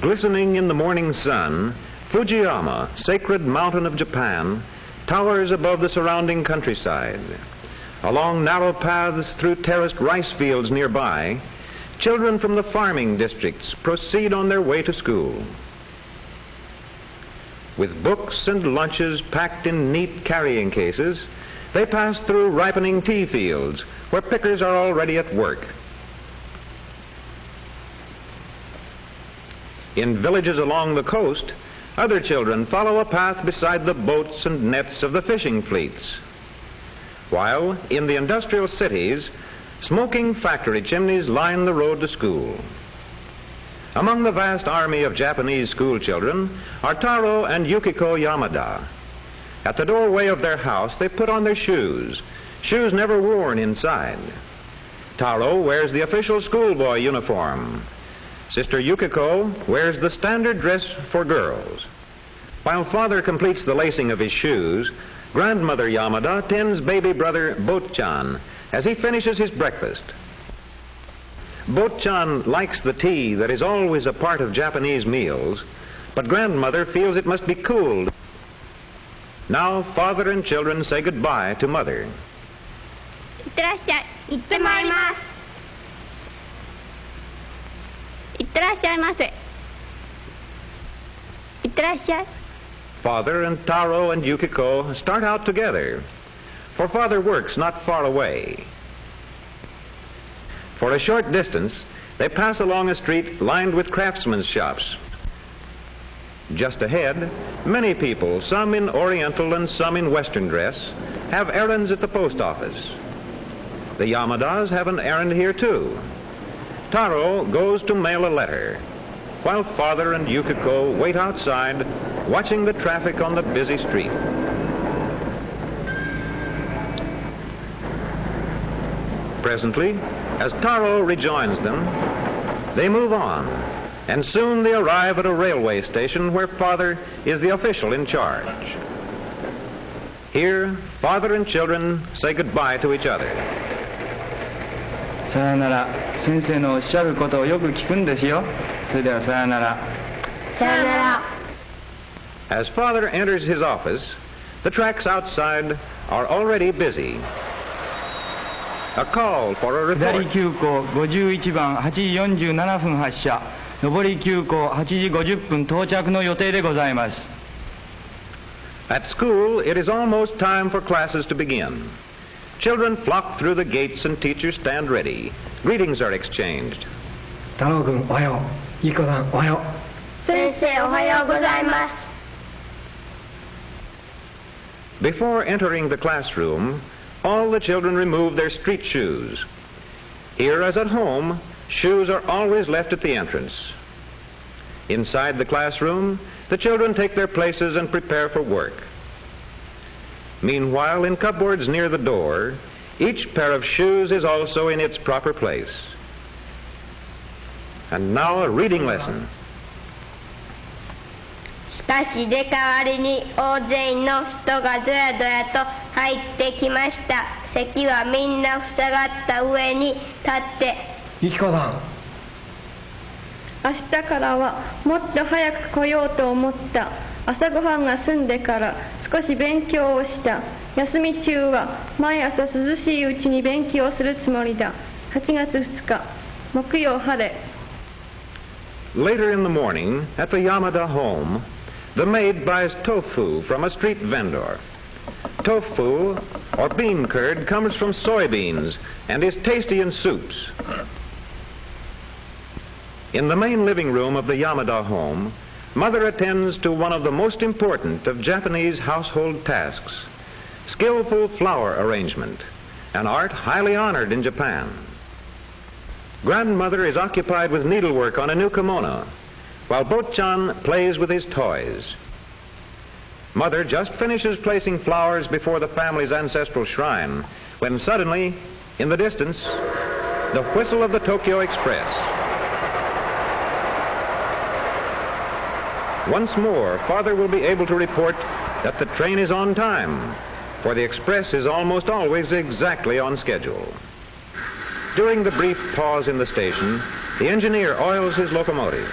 Glistening in the morning sun, Fujiyama, sacred mountain of Japan, towers above the surrounding countryside. Along narrow paths through terraced rice fields nearby, children from the farming districts proceed on their way to school. With books and lunches packed in neat carrying cases, they pass through ripening tea fields where pickers are already at work. In villages along the coast, other children follow a path beside the boats and nets of the fishing fleets. While in the industrial cities, smoking factory chimneys line the road to school. Among the vast army of Japanese school children are Taro and Yukiko Yamada. At the doorway of their house, they put on their shoes never worn inside. Taro wears the official schoolboy uniform. Sister Yukiko wears the standard dress for girls. While father completes the lacing of his shoes, grandmother Yamada tends baby brother Botchan as he finishes his breakfast. Botchan likes the tea that is always a part of Japanese meals, but grandmother feels it must be cooled. Now father and children say goodbye to mother. いってらっしゃい。行ってまいります。いってらっしゃいませ。いってらっしゃい。 Father and Taro and Yukiko start out together, for father works not far away. For a short distance, they pass along a street lined with craftsmen's shops. Just ahead, many people, some in Oriental and some in Western dress, have errands at the post office. The Yamadas have an errand here too. Taro goes to mail a letter, while father and Yukiko wait outside, watching the traffic on the busy street. Presently, as Taro rejoins them, they move on, and soon they arrive at a railway station where father is the official in charge. Here, father and children say goodbye to each other. さよなら。先生のおっしゃることをよく聞くんですよ。それではさよなら。さよなら。 As father enters his office, the tracks outside are already busy. A call for a 下り report. 急行51番8時47分発車。上り急行8時50分到着の予定でございます。 At school, it is almost time for classes to begin. Children flock through the gates and teachers stand ready. Greetings are exchanged. 太郎君おはよう。ゆきこさんおはよう。先生おはようございます。 Before entering the classroom, all the children remove their street shoes. Here as at home, shoes are always left at the entrance. Inside the classroom, the children take their places and prepare for work. Meanwhile, in cupboards near the door, each pair of shoes is also in its proper place. And now a reading lesson. しかし出代わりに大勢の人がどやどやと入ってきました。席はみんな塞がった上に立って。ゆきこさん。明日からはもっと早く来ようと思った。朝ごはんが済んでから少し勉強をした。休み中は毎朝涼しいうちに勉強するつもりだ。8月2日木曜晴れ。 Later in the morning, at the Yamada home, the maid buys tofu from a street vendor. Tofu, or bean curd, comes from soybeans and is tasty in soups. In the main living room of the Yamada home, mother attends to one of the most important of Japanese household tasks, skillful flower arrangement, an art highly honored in Japan. Grandmother is occupied with needlework on a new kimono, while Botchan plays with his toys. Mother just finishes placing flowers before the family's ancestral shrine, when suddenly, in the distance, the whistle of the Tokyo Express. Once more, father will be able to report that the train is on time, for the express is almost always exactly on schedule. During the brief pause in the station, the engineer oils his locomotive.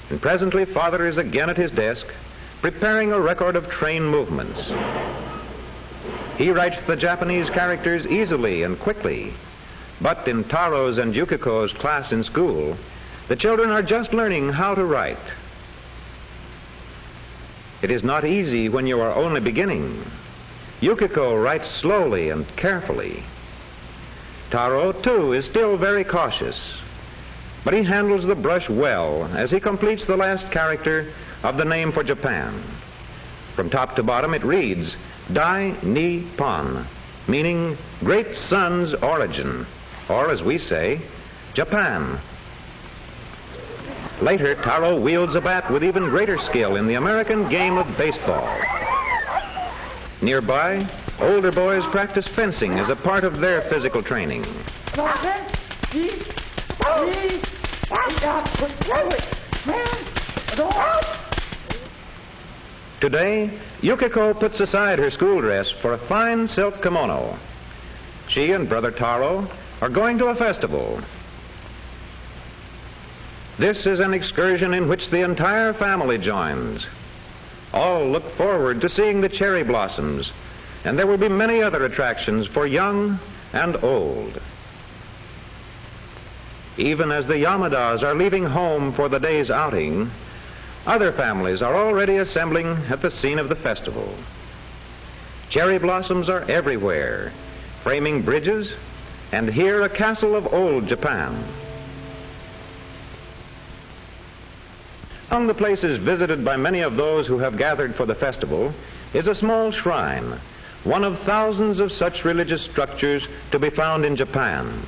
And presently father is again at his desk, preparing a record of train movements. He writes the Japanese characters easily and quickly, but in Taro's and Yukiko's class in school, the children are just learning how to write. It is not easy when you are only beginning. Yukiko writes slowly and carefully. Taro, too, is still very cautious, but he handles the brush well as he completes the last character of the name for Japan. From top to bottom it reads, Dai Ni Pon, meaning Great Sun's Origin, or as we say, Japan. Later, Taro wields a bat with even greater skill in the American game of baseball. Nearby, older boys practice fencing as a part of their physical training. Today, Yukiko puts aside her school dress for a fine silk kimono. She and Brother Taro are going to a festival. This is an excursion in which the entire family joins. All look forward to seeing the cherry blossoms, and there will be many other attractions for young and old. Even as the Yamadas are leaving home for the day's outing, other families are already assembling at the scene of the festival. Cherry blossoms are everywhere, framing bridges, and here a castle of old Japan. Among the places visited by many of those who have gathered for the festival is a small shrine, one of thousands of such religious structures to be found in Japan.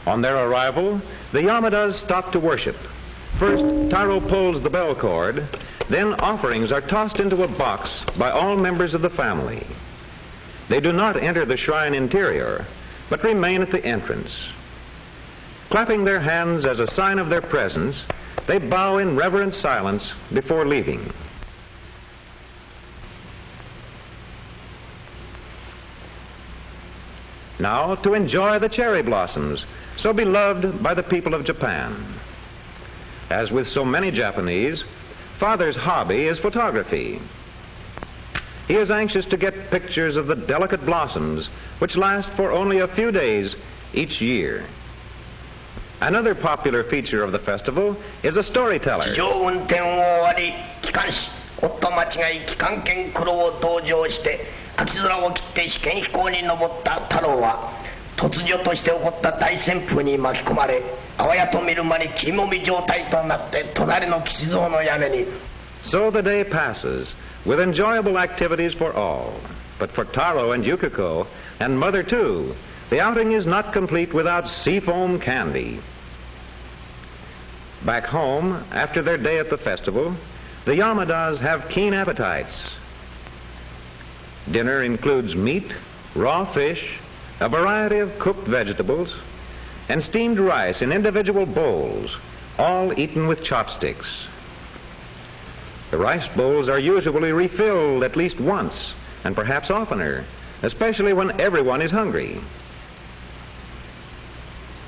On their arrival, the Yamadas stop to worship. First, Taro pulls the bell cord, then offerings are tossed into a box by all members of the family. They do not enter the shrine interior, but remain at the entrance. Clapping their hands as a sign of their presence, they bow in reverent silence before leaving. Now to enjoy the cherry blossoms, so beloved by the people of Japan. As with so many Japanese, Father's hobby is photography. He is anxious to get pictures of the delicate blossoms, which last for only a few days each year. Another popular feature of the festival is a storyteller. So the day passes with enjoyable activities for all. But for Taro and Yukiko, and Mother too, the outing is not complete without seafoam candy. Back home, after their day at the festival, the Yamadas have keen appetites. Dinner includes meat, raw fish, a variety of cooked vegetables, and steamed rice in individual bowls, all eaten with chopsticks. The rice bowls are usually refilled at least once, and perhaps oftener, especially when everyone is hungry.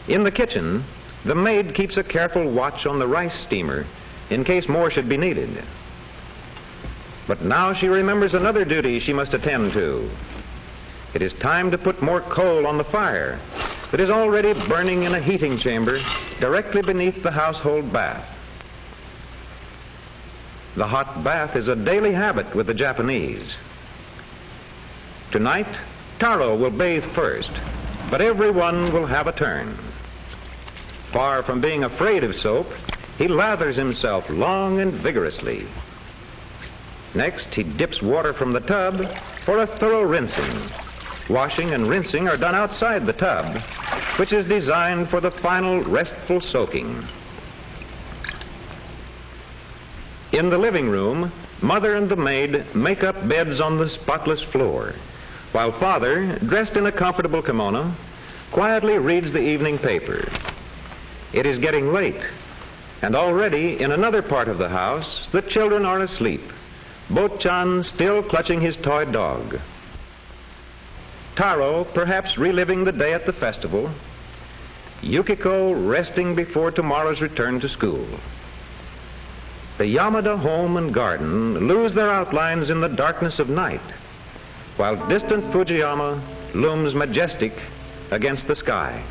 In the kitchen, the maid keeps a careful watch on the rice steamer in case more should be needed. But now she remembers another duty she must attend to. It is time to put more coal on the fire that is already burning in a heating chamber directly beneath the household bath. The hot bath is a daily habit with the Japanese. Tonight, Taro will bathe first, but everyone will have a turn. Far from being afraid of soap, he lathers himself long and vigorously. Next, he dips water from the tub for a thorough rinsing. Washing and rinsing are done outside the tub, which is designed for the final restful soaking. In the living room, Mother and the maid make up beds on the spotless floor, while Father, dressed in a comfortable kimono, quietly reads the evening paper. It is getting late, and already in another part of the house, the children are asleep, Bo-chan still clutching his toy dog. Taro, perhaps reliving the day at the festival, Yukiko resting before tomorrow's return to school. The Yamada home and garden lose their outlines in the darkness of night, while distant Fujiyama looms majestic against the sky.